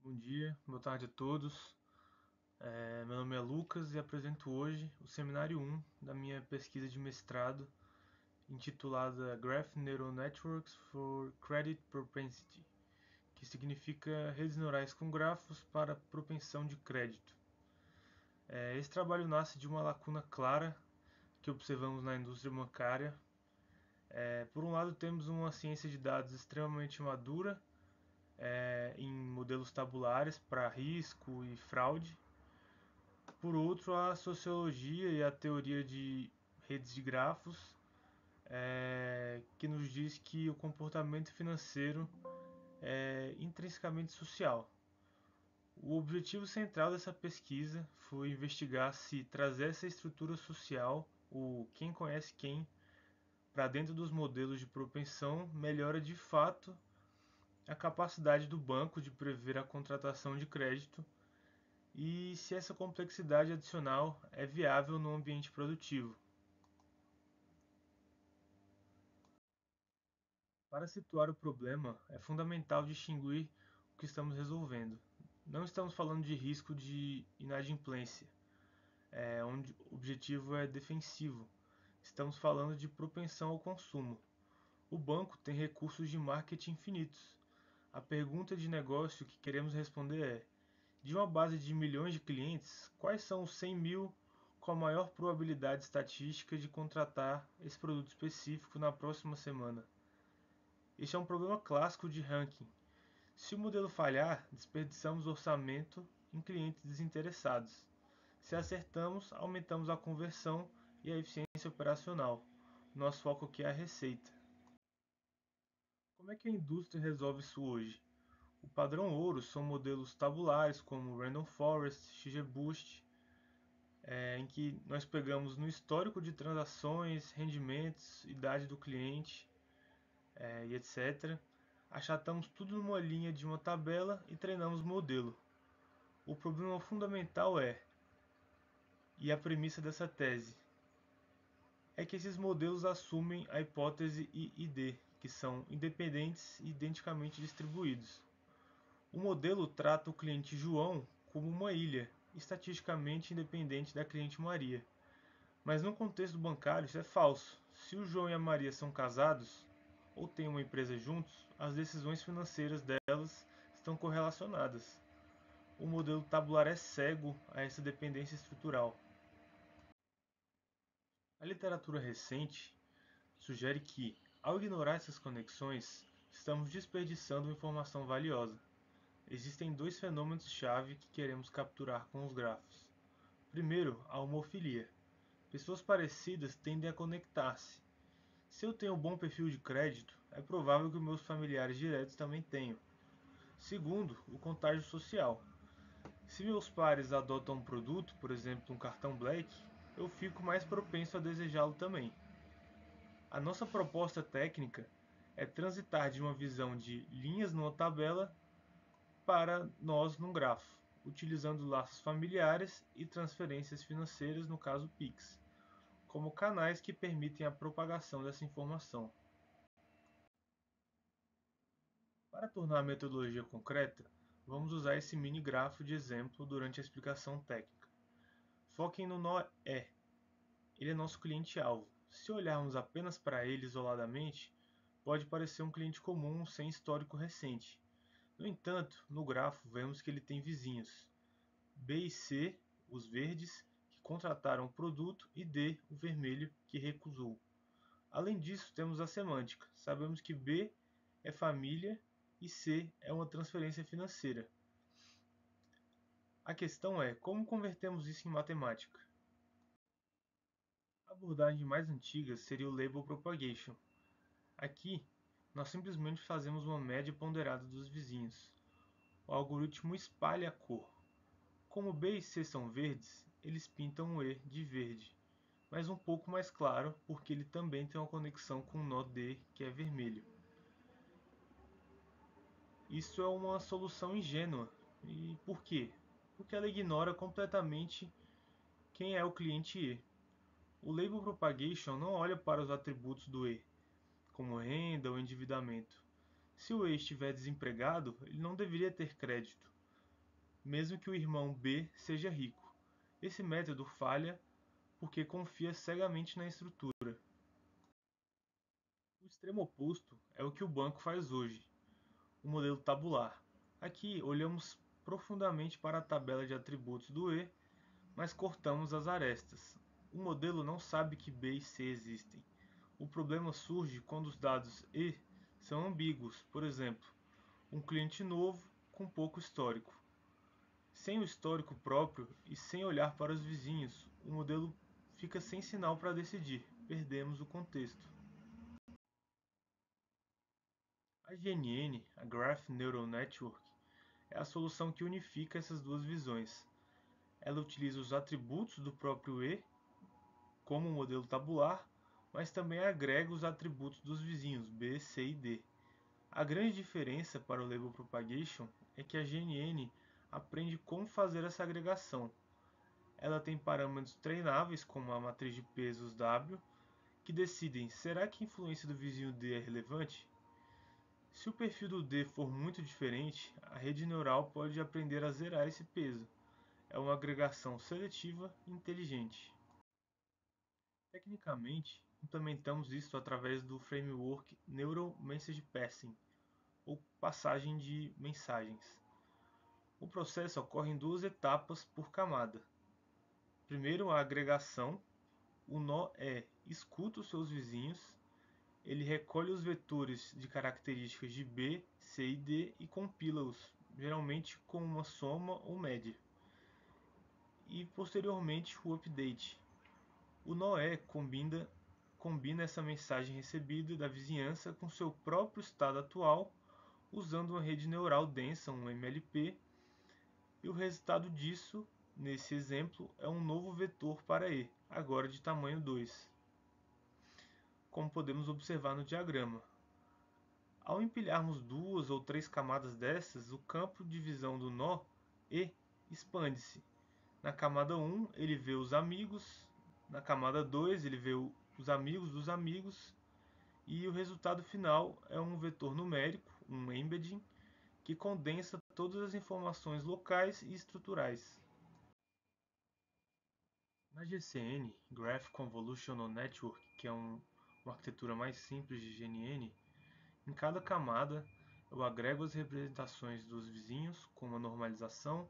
Bom dia, boa tarde a todos. Meu nome é Lucas e apresento hoje o seminário 1 da minha pesquisa de mestrado intitulada Graph Neural Networks for Credit Propensity, que significa redes neurais com grafos para propensão de crédito. Esse trabalho nasce de uma lacuna clara que observamos na indústria bancária. Por um lado, temos uma ciência de dados extremamente madura em modelos tabulares para risco e fraude. Por outro, a sociologia e a teoria de redes de grafos, que nos diz que o comportamento financeiro é intrinsecamente social. O objetivo central dessa pesquisa foi investigar se trazer essa estrutura social, o quem conhece quem, para dentro dos modelos de propensão melhora de fato a capacidade do banco de prever a contratação de crédito e se essa complexidade adicional é viável no ambiente produtivo. Para situar o problema, é fundamental distinguir o que estamos resolvendo. Não estamos falando de risco de inadimplência, onde o objetivo é defensivo. Estamos falando de propensão ao consumo. O banco tem recursos de marketing infinitos. A pergunta de negócio que queremos responder é: de uma base de milhões de clientes, quais são os 100 mil com a maior probabilidade estatística de contratar esse produto específico na próxima semana? Este é um problema clássico de ranking. Se o modelo falhar, desperdiçamos orçamento em clientes desinteressados. Se acertamos, aumentamos a conversão e a eficiência operacional. Nosso foco aqui é a receita. Como é que a indústria resolve isso hoje? O padrão ouro são modelos tabulares como Random Forest, XGBoost, em que nós pegamos no histórico de transações, rendimentos, idade do cliente e etc. Achatamos tudo numa linha de uma tabela e treinamos o modelo. O problema fundamental e a premissa dessa tese, é que esses modelos assumem a hipótese I+D, que são independentes e identicamente distribuídos. O modelo trata o cliente João como uma ilha, estatisticamente independente da cliente Maria. Mas no contexto bancário isso é falso. Se o João e a Maria são casados ou têm uma empresa juntos, as decisões financeiras delas estão correlacionadas. O modelo tabular é cego a essa dependência estrutural. A literatura recente sugere que, ao ignorar essas conexões, estamos desperdiçando informação valiosa. Existem dois fenômenos-chave que queremos capturar com os grafos. Primeiro, a homofilia. Pessoas parecidas tendem a conectar-se. Se eu tenho um bom perfil de crédito, é provável que meus familiares diretos também tenham. Segundo, o contágio social. Se meus pares adotam um produto, por exemplo um cartão Black, eu fico mais propenso a desejá-lo também. A nossa proposta técnica é transitar de uma visão de linhas numa tabela para nós num grafo, utilizando laços familiares e transferências financeiras, no caso Pix, como canais que permitem a propagação dessa informação. Para tornar a metodologia concreta, vamos usar esse mini grafo de exemplo durante a explicação técnica. Foquem no nó E. Ele é nosso cliente-alvo. Se olharmos apenas para ele isoladamente, pode parecer um cliente comum sem histórico recente. No entanto, no grafo vemos que ele tem vizinhos: B e C, os verdes, que contrataram o produto, e D, o vermelho, que recusou. Além disso, temos a semântica. Sabemos que B é família e C é uma transferência financeira. A questão é como convertemos isso em matemática. A abordagem mais antiga seria o Label Propagation. Aqui, nós simplesmente fazemos uma média ponderada dos vizinhos. O algoritmo espalha a cor. Como B e C são verdes, eles pintam o E de verde, mas um pouco mais claro porque ele também tem uma conexão com o nó D, que é vermelho. Isso é uma solução ingênua. E por quê? Porque ela ignora completamente quem é o cliente E. O Label Propagation não olha para os atributos do E, como renda ou endividamento. Se o E estiver desempregado, ele não deveria ter crédito. mesmo que o irmão B seja rico. Esse método falha porque confia cegamente na estrutura. O extremo oposto é o que o banco faz hoje, o modelo tabular. Aqui olhamos profundamente para a tabela de atributos do E, mas cortamos as arestas. O modelo não sabe que B e C existem. O problema surge quando os dados E são ambíguos, por exemplo, um cliente novo com pouco histórico. Sem o histórico próprio e sem olhar para os vizinhos, o modelo fica sem sinal para decidir, perdemos o contexto. A GNN, a Graph Neural Network, é a solução que unifica essas duas visões. Ela utiliza os atributos do próprio E, como um modelo tabular, mas também agrega os atributos dos vizinhos B, C e D. A grande diferença para o Label Propagation é que a GNN aprende como fazer essa agregação. Ela tem parâmetros treináveis, como a matriz de pesos W, que decidem: será que a influência do vizinho D é relevante? Se o perfil do D for muito diferente, a rede neural pode aprender a zerar esse peso. É uma agregação seletiva e inteligente. Tecnicamente, implementamos isso através do framework Neural Message Passing, ou passagem de mensagens. O processo ocorre em duas etapas por camada. Primeiro, a agregação. O nó escuta os seus vizinhos, ele recolhe os vetores de características de B, C e D e compila-os, geralmente com uma soma ou média. E posteriormente o update. O nó combina essa mensagem recebida da vizinhança com seu próprio estado atual, usando uma rede neural densa, um MLP, e o resultado disso, nesse exemplo, é um novo vetor para E, agora de tamanho 2, como podemos observar no diagrama. Ao empilharmos duas ou três camadas dessas, o campo de visão do nó E expande-se. Na camada 1 ele vê os amigos, na camada 2 ele vê os amigos dos amigos, e o resultado final é um vetor numérico, um embedding, que condensa todas as informações locais e estruturais. Na GCN, Graph Convolutional Network, que é uma arquitetura mais simples de GNN, em cada camada eu agrego as representações dos vizinhos com uma normalização,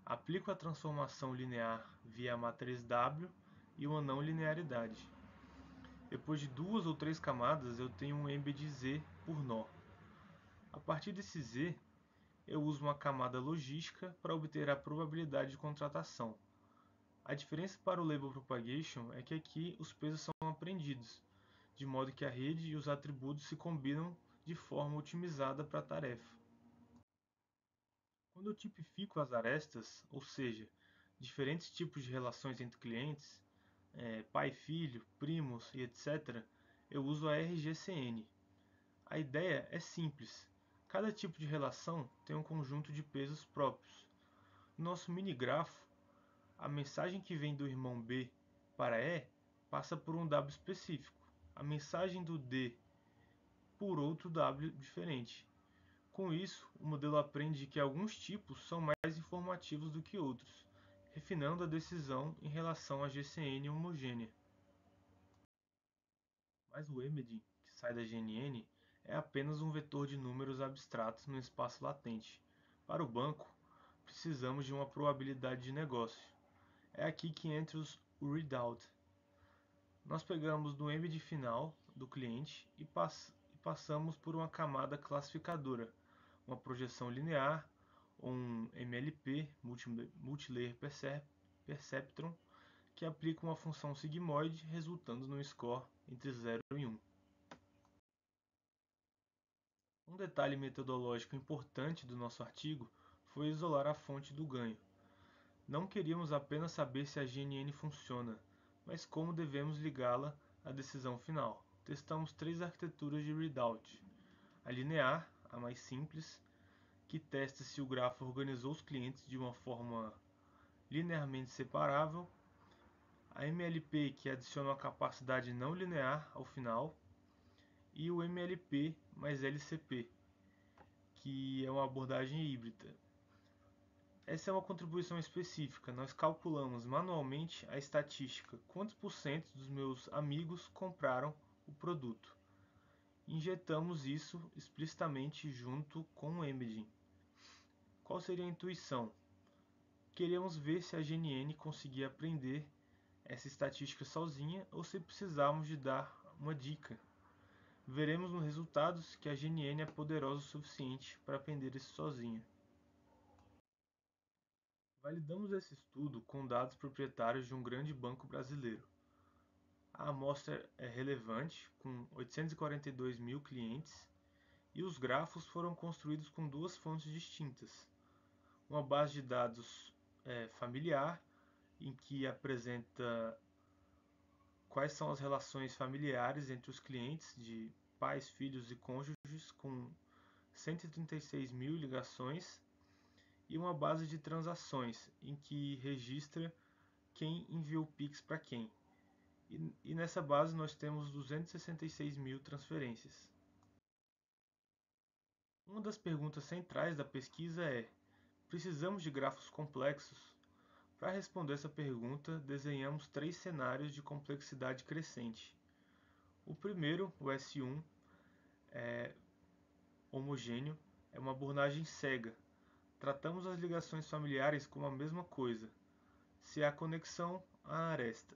aplico a transformação linear via a matriz W e uma não linearidade. Depois de duas ou três camadas eu tenho um embed Z por nó. A partir desse Z, eu uso uma camada logística para obter a probabilidade de contratação. A diferença para o Label Propagation é que aqui os pesos são aprendidos, de modo que a rede e os atributos se combinam de forma otimizada para a tarefa. Quando eu tipifico as arestas, ou seja, diferentes tipos de relações entre clientes, pai, filho, primos e etc., eu uso a RGCN. A ideia é simples. Cada tipo de relação tem um conjunto de pesos próprios. No nosso mini-grafo, a mensagem que vem do irmão B para E passa por um W específico. A mensagem do D por outro W diferente. Com isso, o modelo aprende que alguns tipos são mais informativos do que outros, refinando a decisão em relação à GCN homogênea. Mas o embedding, que sai da GNN, é apenas um vetor de números abstratos no espaço latente. Para o banco, precisamos de uma probabilidade de negócio. É aqui que entra o readout. Nós pegamos do embed final do cliente e passamos por uma camada classificadora, uma projeção linear, um MLP, Multilayer Perceptron, que aplica uma função sigmoide, resultando num score entre 0 e 1. Um detalhe metodológico importante do nosso artigo foi isolar a fonte do ganho. Não queríamos apenas saber se a GNN funciona, mas como devemos ligá-la à decisão final. Testamos três arquiteturas de readout. A linear, a mais simples, que testa se o grafo organizou os clientes de uma forma linearmente separável. A MLP, que adiciona uma capacidade não linear ao final. E o MLP mais LCP, que é uma abordagem híbrida. Essa é uma contribuição específica. Nós calculamos manualmente a estatística. Quantos por cento dos meus amigos compraram o produto? Injetamos isso explicitamente junto com o Embedding. Qual seria a intuição? Queríamos ver se a GNN conseguia aprender essa estatística sozinha ou se precisávamos de dar uma dica. Veremos nos resultados que a GNN é poderosa o suficiente para aprender isso sozinha. Validamos esse estudo com dados proprietários de um grande banco brasileiro. A amostra é relevante, com 842 mil clientes, e os grafos foram construídos com duas fontes distintas. Uma base de dados familiar, em que apresenta quais são as relações familiares entre os clientes de pais, filhos e cônjuges, com 136 mil ligações, e uma base de transações, em que registra quem enviou Pix para quem. E nessa base nós temos 266 mil transferências. Uma das perguntas centrais da pesquisa é: precisamos de grafos complexos? Para responder essa pergunta, desenhamos três cenários de complexidade crescente. O primeiro, o S1, é homogêneo, é uma abordagem cega. Tratamos as ligações familiares como a mesma coisa. Se há conexão, há aresta.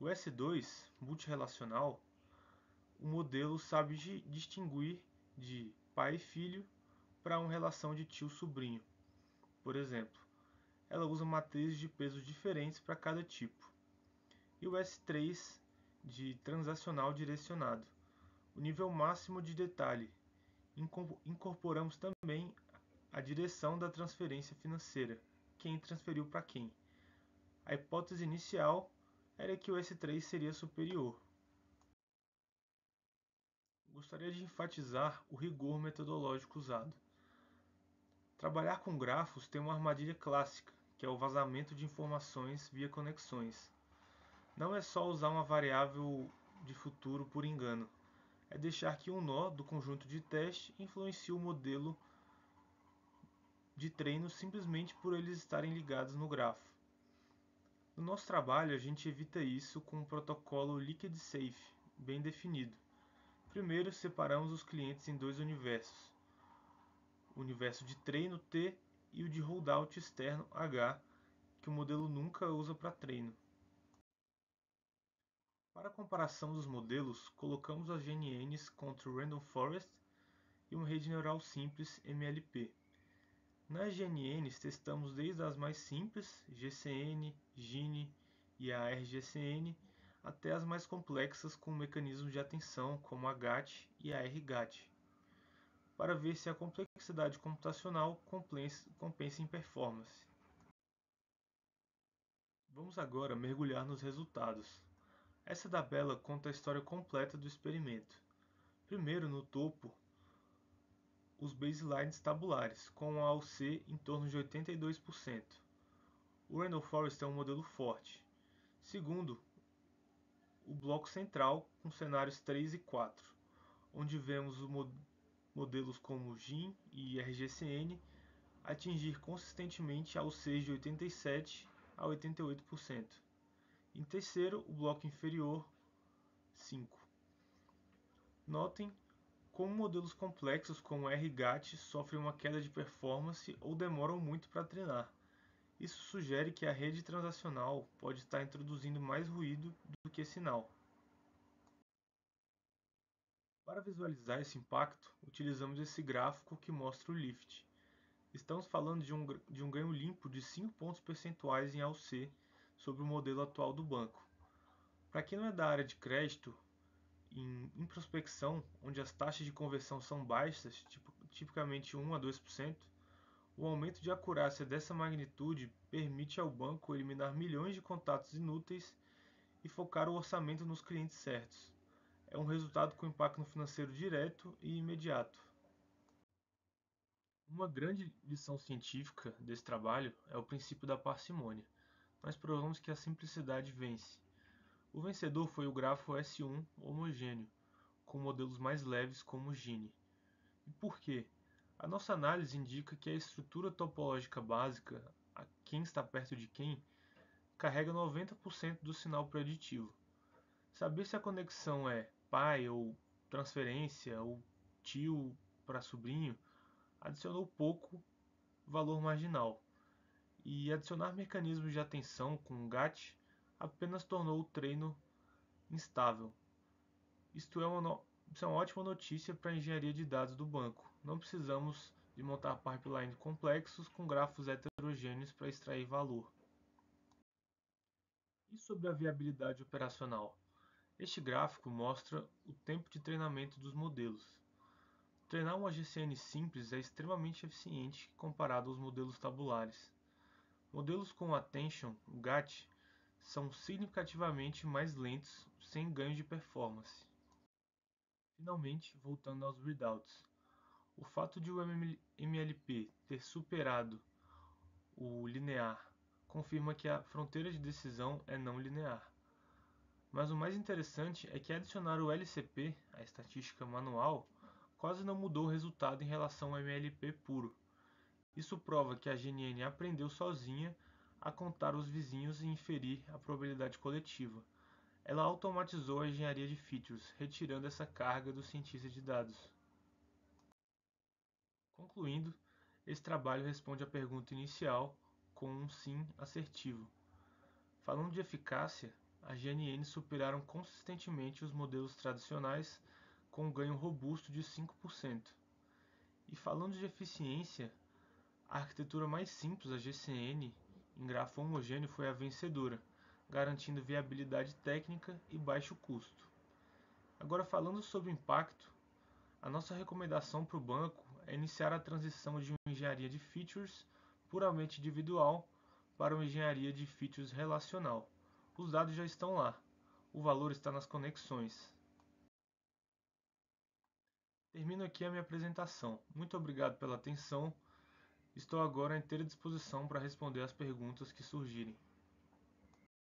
O S2, multirrelacional, o modelo sabe distinguir de pai e filho para uma relação de tio-sobrinho. Por exemplo, ela usa matrizes de pesos diferentes para cada tipo. E o S3, de transacional direcionado, o nível máximo de detalhe. Incorporamos também a direção da transferência financeira, quem transferiu para quem. A hipótese inicial era que o S3 seria superior. Gostaria de enfatizar o rigor metodológico usado. Trabalhar com grafos tem uma armadilha clássica, que é o vazamento de informações via conexões. Não é só usar uma variável de futuro por engano, é deixar que um nó do conjunto de teste influencie o modelo de treino simplesmente por eles estarem ligados no grafo. No nosso trabalho, a gente evita isso com um protocolo liquid safe bem definido. Primeiro, separamos os clientes em dois universos: o universo de treino T e o de holdout externo H, que o modelo nunca usa para treino. Para a comparação dos modelos, colocamos as GNNs contra o Random Forest e uma rede neural simples MLP. Nas GNNs, testamos desde as mais simples, GCN, Gini e a RGCN, até as mais complexas com mecanismos de atenção como a GAT e a RGAT, para ver se a complexidade computacional compensa em performance. Vamos agora mergulhar nos resultados. Essa tabela conta a história completa do experimento. Primeiro, no topo, os baselines tabulares, com a AUC em torno de 82%. O Random Forest é um modelo forte. Segundo, o bloco central, com cenários 3 e 4, onde vemos os modelos como GIN e RGCN atingir consistentemente AUCs de 87% a 88%. Em terceiro, o bloco inferior, 5. Notem como modelos complexos como RGAT sofrem uma queda de performance ou demoram muito para treinar. Isso sugere que a rede transacional pode estar introduzindo mais ruído do que sinal. Para visualizar esse impacto, utilizamos esse gráfico que mostra o lift. Estamos falando de um ganho limpo de 5 pontos percentuais em AUC sobre o modelo atual do banco. Para quem não é da área de crédito, em prospecção, onde as taxas de conversão são baixas, tipicamente 1 a 2%, o aumento de acurácia dessa magnitude permite ao banco eliminar milhões de contatos inúteis e focar o orçamento nos clientes certos. É um resultado com impacto financeiro direto e imediato. Uma grande lição científica desse trabalho é o princípio da parcimônia. Nós provamos que a simplicidade vence. O vencedor foi o grafo S1 homogêneo, com modelos mais leves como o Gini. E por quê? A nossa análise indica que a estrutura topológica básica, a quem está perto de quem, carrega 90% do sinal preditivo. Saber se a conexão é pai ou transferência ou tio para sobrinho adicionou pouco valor marginal, e adicionar mecanismos de atenção com o GAT apenas tornou o treino instável. Isso é uma ótima notícia para a engenharia de dados do banco. Não precisamos de montar pipelines complexos com grafos heterogêneos para extrair valor. E sobre a viabilidade operacional? Este gráfico mostra o tempo de treinamento dos modelos. Treinar uma GCN simples é extremamente eficiente comparado aos modelos tabulares. Modelos com Attention, o GAT, são significativamente mais lentos, sem ganho de performance. Finalmente, voltando aos readouts. O fato de o MLP ter superado o linear confirma que a fronteira de decisão é não linear. Mas o mais interessante é que adicionar o LCP, a estatística manual, quase não mudou o resultado em relação ao MLP puro. Isso prova que a GNN aprendeu sozinha a contar os vizinhos e inferir a probabilidade coletiva. Ela automatizou a engenharia de features, retirando essa carga do cientista de dados. Concluindo, esse trabalho responde à pergunta inicial com um sim assertivo. Falando de eficácia, as GNNs superaram consistentemente os modelos tradicionais com um ganho robusto de 5%. E falando de eficiência, a arquitetura mais simples, a GCN, em grafo homogêneo foi a vencedora, garantindo viabilidade técnica e baixo custo. Agora, falando sobre o impacto, a nossa recomendação para o banco é iniciar a transição de uma engenharia de features puramente individual para uma engenharia de features relacional. Os dados já estão lá, o valor está nas conexões. Termino aqui a minha apresentação. Muito obrigado pela atenção. Estou agora à inteira disposição para responder as perguntas que surgirem.